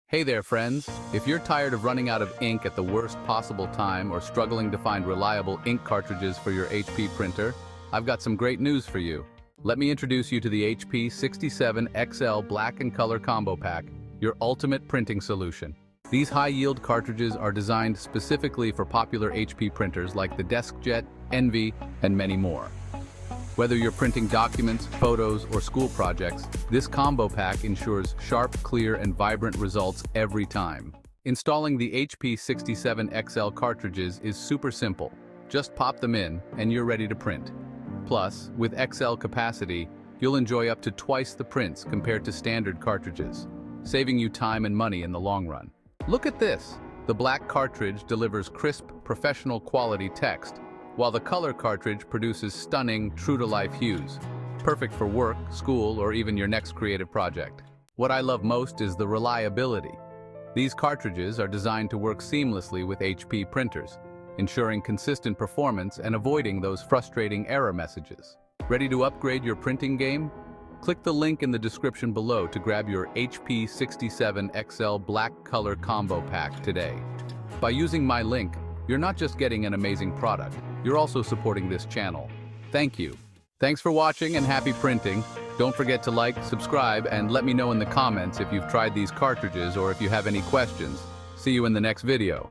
Hey there, friends. If you're tired of running out of ink at the worst possible time or struggling to find reliable ink cartridges for your HP printer, I've got some great news for you. Let me introduce you to the HP 67XL Black and Color Combo Pack, your ultimate printing solution. These high-yield cartridges are designed specifically for popular HP printers like the DeskJet, Envy, and many more. Whether you're printing documents, photos, or school projects, this combo pack ensures sharp, clear, and vibrant results every time. Installing the HP 67XL cartridges is super simple. Just pop them in, and you're ready to print. Plus, with XL capacity, you'll enjoy up to twice the prints compared to standard cartridges, saving you time and money in the long run. Look at this! The black cartridge delivers crisp, professional quality text, while the color cartridge produces stunning, true-to-life hues, perfect for work, school, or even your next creative project. What I love most is the reliability. These cartridges are designed to work seamlessly with HP printers, ensuring consistent performance and avoiding those frustrating error messages. Ready to upgrade your printing game? Click the link in the description below to grab your HP 67XL Black Color Combo Pack today. By using my link, you're not just getting an amazing product, you're also supporting this channel. Thank you. Thanks for watching and happy printing. Don't forget to like, subscribe, and let me know in the comments if you've tried these cartridges or if you have any questions. See you in the next video.